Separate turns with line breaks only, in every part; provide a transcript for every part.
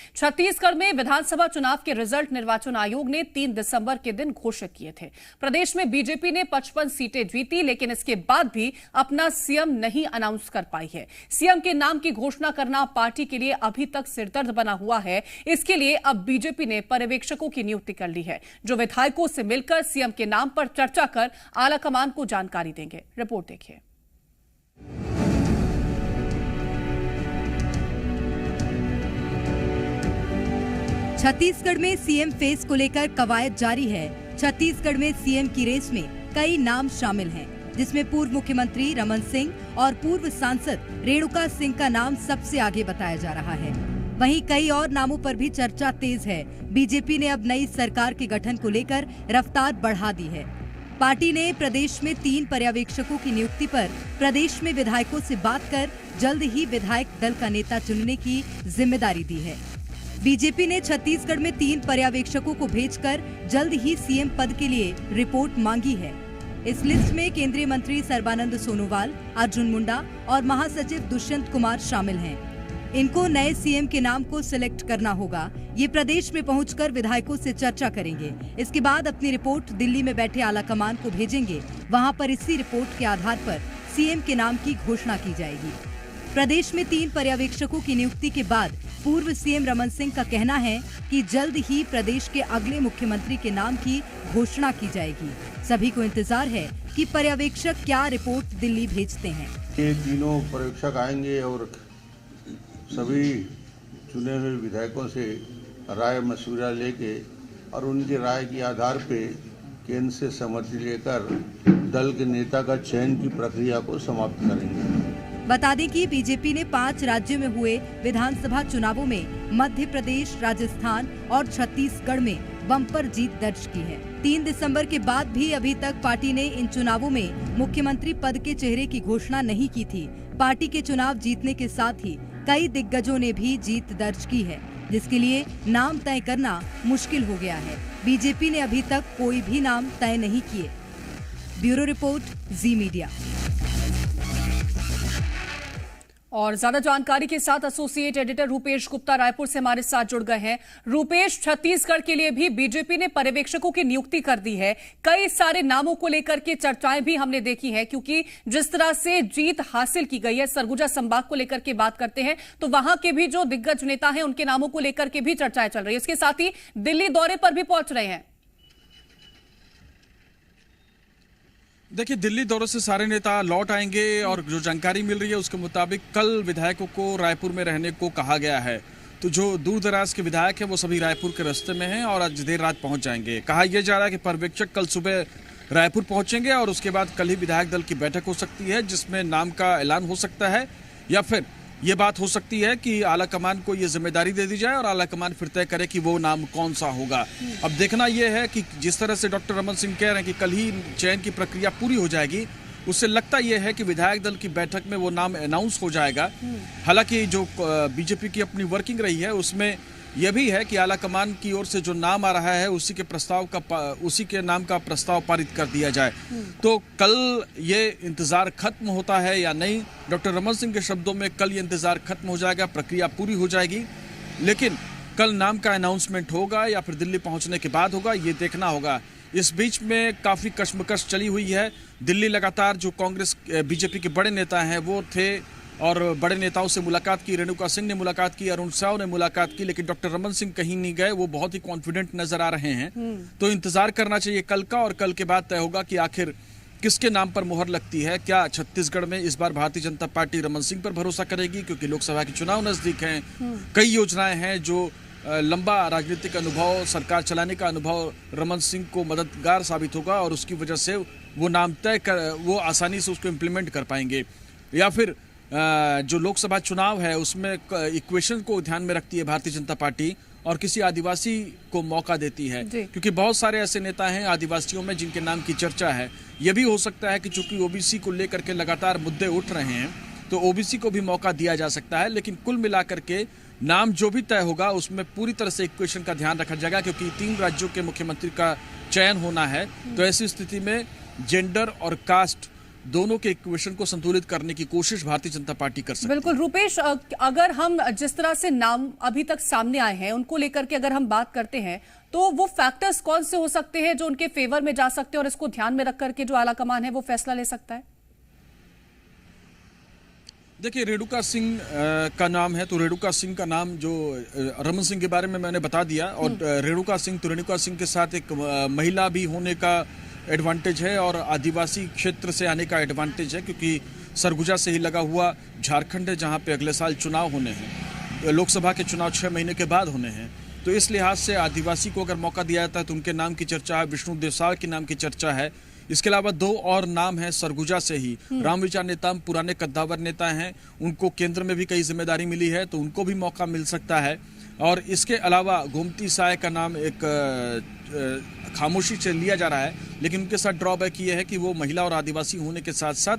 छत्तीसगढ़ में विधानसभा चुनाव के रिजल्ट निर्वाचन आयोग ने 3 दिसंबर के दिन घोषित किए थे। प्रदेश में बीजेपी ने 55 सीटें जीती, लेकिन इसके बाद भी अपना सीएम नहीं अनाउंस कर पाई है। सीएम के नाम की घोषणा करना पार्टी के लिए अभी तक सिरदर्द बना हुआ है। इसके लिए अब बीजेपी ने पर्यवेक्षकों की नियुक्ति कर ली है, जो विधायकों से मिलकर सीएम के नाम पर चर्चा कर आलाकमान को जानकारी देंगे। रिपोर्ट देखिए।
छत्तीसगढ़ में सीएम फेस को लेकर कवायद जारी है। छत्तीसगढ़ में सीएम की रेस में कई नाम शामिल हैं, जिसमें पूर्व मुख्यमंत्री रमन सिंह और पूर्व सांसद रेणुका सिंह का नाम सबसे आगे बताया जा रहा है। वहीं कई और नामों पर भी चर्चा तेज है। बीजेपी ने अब नई सरकार के गठन को लेकर रफ्तार बढ़ा दी है। पार्टी ने प्रदेश में 3 पर्यवेक्षकों की नियुक्ति पर प्रदेश में विधायकों से बात कर जल्द ही विधायक दल का नेता चुनने की जिम्मेदारी दी है। बीजेपी ने छत्तीसगढ़ में 3 पर्यवेक्षकों को भेजकर जल्द ही सीएम पद के लिए रिपोर्ट मांगी है। इस लिस्ट में केंद्रीय मंत्री सर्बानंद सोनोवाल, अर्जुन मुंडा और महासचिव दुष्यंत कुमार शामिल हैं। इनको नए सीएम के नाम को सिलेक्ट करना होगा। ये प्रदेश में पहुंचकर विधायकों से चर्चा करेंगे। इसके बाद अपनी रिपोर्ट दिल्ली में बैठे आलाकमान को भेजेंगे। वहां पर इसी रिपोर्ट के आधार पर सीएम के नाम की घोषणा की जाएगी। प्रदेश में 3 पर्यवेक्षकों की नियुक्ति के बाद पूर्व सीएम रमन सिंह का कहना है कि जल्द ही प्रदेश के अगले मुख्यमंत्री के नाम की घोषणा की जाएगी। सभी को इंतजार है कि पर्यवेक्षक क्या रिपोर्ट दिल्ली भेजते हैं।
ये तीनों पर्यवेक्षक आएंगे और सभी चुने हुए विधायकों से राय मशविरा लेके और उनकी राय के आधार पे केंद्र से सहमति लेकर दल के नेता का चयन की प्रक्रिया को समाप्त करेंगे।
बता दें कि बीजेपी ने 5 राज्यों में हुए विधानसभा चुनावों में मध्य प्रदेश, राजस्थान और छत्तीसगढ़ में बम्पर जीत दर्ज की है। 3 दिसंबर के बाद भी अभी तक पार्टी ने इन चुनावों में मुख्यमंत्री पद के चेहरे की घोषणा नहीं की थी। पार्टी के चुनाव जीतने के साथ ही कई दिग्गजों ने भी जीत दर्ज की है, जिसके लिए नाम तय करना मुश्किल हो गया है। बीजेपी ने अभी तक कोई भी नाम तय नहीं किए। ब्यूरो रिपोर्ट, जी मीडिया।
और ज्यादा जानकारी के साथ एसोसिएट एडिटर रूपेश गुप्ता रायपुर से हमारे साथ जुड़ गए हैं। रूपेश, छत्तीसगढ़ के लिए भी बीजेपी ने पर्यवेक्षकों की नियुक्ति कर दी है। कई सारे नामों को लेकर के चर्चाएं भी हमने देखी हैं, क्योंकि जिस तरह से जीत हासिल की गई है, सरगुजा संभाग को लेकर के बात करते हैं तो वहां के भी जो दिग्गज नेता हैं उनके नामों को लेकर के भी चर्चाएं चल रही है। इसके साथ ही दिल्ली दौरे पर भी पहुंच रहे हैं।
देखिए, दिल्ली दौरे से सारे नेता लौट आएंगे और जो जानकारी मिल रही है उसके मुताबिक कल विधायकों को रायपुर में रहने को कहा गया है। तो जो दूर दराज के विधायक हैं वो सभी रायपुर के रास्ते में हैं और आज देर रात पहुंच जाएंगे। कहा यह जा रहा है कि पर्यवेक्षक कल सुबह रायपुर पहुंचेंगे और उसके बाद कल ही विधायक दल की बैठक हो सकती है, जिसमें नाम का ऐलान हो सकता है या फिर ये बात हो सकती है कि आलाकमान को ये जिम्मेदारी दे दी जाए और आलाकमान फिर तय करे कि वो नाम कौन सा होगा। अब देखना ये है कि जिस तरह से डॉक्टर रमन सिंह कह रहे हैं कि कल ही चयन की प्रक्रिया पूरी हो जाएगी, उससे लगता यह है कि विधायक दल की बैठक में वो नाम अनाउंस हो जाएगा। हालांकि जो बीजेपी की अपनी वर्किंग रही है उसमें यह भी है कि आलाकमान की ओर से जो नाम आ रहा है उसी के नाम का प्रस्ताव पारित कर दिया जाए। तो कल ये इंतजार खत्म होता है या नहीं, डॉक्टर रमन सिंह के शब्दों में कल ये इंतजार खत्म हो जाएगा, प्रक्रिया पूरी हो जाएगी, लेकिन कल नाम का अनाउंसमेंट होगा या फिर दिल्ली पहुंचने के बाद होगा, ये देखना होगा। इस बीच में काफी कश्मकश चली हुई है। दिल्ली लगातार जो कांग्रेस बीजेपी के बड़े नेता हैं वो थे और बड़े नेताओं से मुलाकात की। रेणुका सिंह ने मुलाकात की, अरुण साव ने मुलाकात की, लेकिन डॉक्टर रमन सिंह कहीं नहीं गए। वो बहुत ही कॉन्फिडेंट नजर आ रहे हैं। तो इंतजार करना चाहिए कल का, और कल के बाद तय होगा कि आखिर किसके नाम पर मुहर लगती है। क्या छत्तीसगढ़ में इस बार भारतीय जनता पार्टी रमन सिंह पर भरोसा करेगी, क्योंकि लोकसभा के चुनाव नजदीक हैं, कई योजनाएं हैं, जो लंबा राजनीतिक अनुभव, सरकार चलाने का अनुभव रमन सिंह को मददगार साबित होगा और उसकी वजह से वो नाम तय कर वो आसानी से उसको इम्प्लीमेंट कर पाएंगे। या फिर जो लोकसभा चुनाव है उसमें इक्वेशन को ध्यान में रखती है भारतीय जनता पार्टी और किसी आदिवासी को मौका देती है, क्योंकि बहुत सारे ऐसे नेता हैं आदिवासियों में जिनके नाम की चर्चा है। यह भी हो सकता है कि चूंकि ओबीसी को लेकर के लगातार मुद्दे उठ रहे हैं तो ओबीसी को भी मौका दिया जा सकता है, लेकिन कुल मिलाकर के नाम जो भी तय होगा उसमें पूरी तरह से इक्वेशन का ध्यान रखा जाएगा, क्योंकि 3 राज्यों के मुख्यमंत्री का चयन होना है। तो ऐसी स्थिति में जेंडर और कास्ट दोनों के इक्वेशन को संतुलित करने की कोशिश भारतीय जनता पार्टी कर सकती है।
बिल्कुल रूपेश, अगर हम जिस तरह से नाम अभी तक सामने आए हैं उनको लेकर के अगर हम बात करते हैं तो वो फैक्टर्स कौन से हो सकते हैं जो उनके फेवर में जा सकते हैं और इसको ध्यान में रख करके जो आलाकमान है वो फैसला ले सकता है?
देखिए, रेणुका सिंह का नाम है, तो रेणुका सिंह का नाम जो रमन सिंह के बारे में मैंने बता दिया, और रेणुका सिंह के साथ एक महिला भी होने का एडवांटेज है और आदिवासी क्षेत्र से आने का एडवांटेज है, क्योंकि सरगुजा से ही लगा हुआ झारखंड है जहां पे अगले साल चुनाव होने हैं, लोकसभा के चुनाव 6 महीने के बाद होने हैं। तो इस लिहाज से आदिवासी को अगर मौका दिया जाता है तो उनके नाम की चर्चा है, विष्णु देवसाय के नाम की चर्चा है। इसके अलावा 2 और नाम है सरगुजा से ही, रामविचार नेताम पुराने कद्दावर नेता हैं, उनको केंद्र में भी कई जिम्मेदारी मिली है तो उनको भी मौका मिल सकता है। और इसके अलावा गोमती साय का नाम एक खामोशी से लिया जा रहा है, लेकिन उनके साथ ड्रॉबैक ये है कि वो महिला और आदिवासी होने के साथ साथ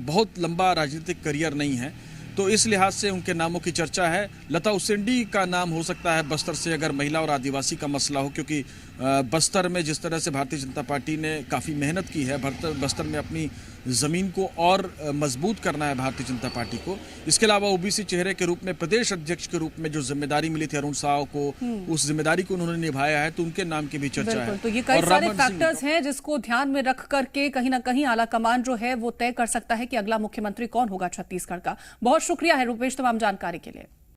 बहुत लंबा राजनीतिक करियर नहीं है, तो इस लिहाज से उनके नामों की चर्चा है। लता उसेंडी का नाम हो सकता है बस्तर से, अगर महिला और आदिवासी का मसला हो, क्योंकि बस्तर में जिस तरह से भारतीय जनता पार्टी ने काफ़ी मेहनत की है, बस्तर में अपनी ज़मीन को और मजबूत करना है भारतीय जनता पार्टी को। इसके अलावा ओबीसी चेहरे के रूप में, प्रदेश अध्यक्ष के रूप में जो जिम्मेदारी मिली थी अरुण साव को, उस जिम्मेदारी को उन्होंने निभाया है, तो उनके नाम की भी चर्चा है।
तो ये कई सारे फैक्टर्स हैं जिसको ध्यान में रख करके कहीं ना कहीं आलाकमान जो है वो तय कर सकता है कि अगला मुख्यमंत्री कौन होगा छत्तीसगढ़ का। बहुत शुक्रिया है रूपेश तमाम जानकारी के लिए।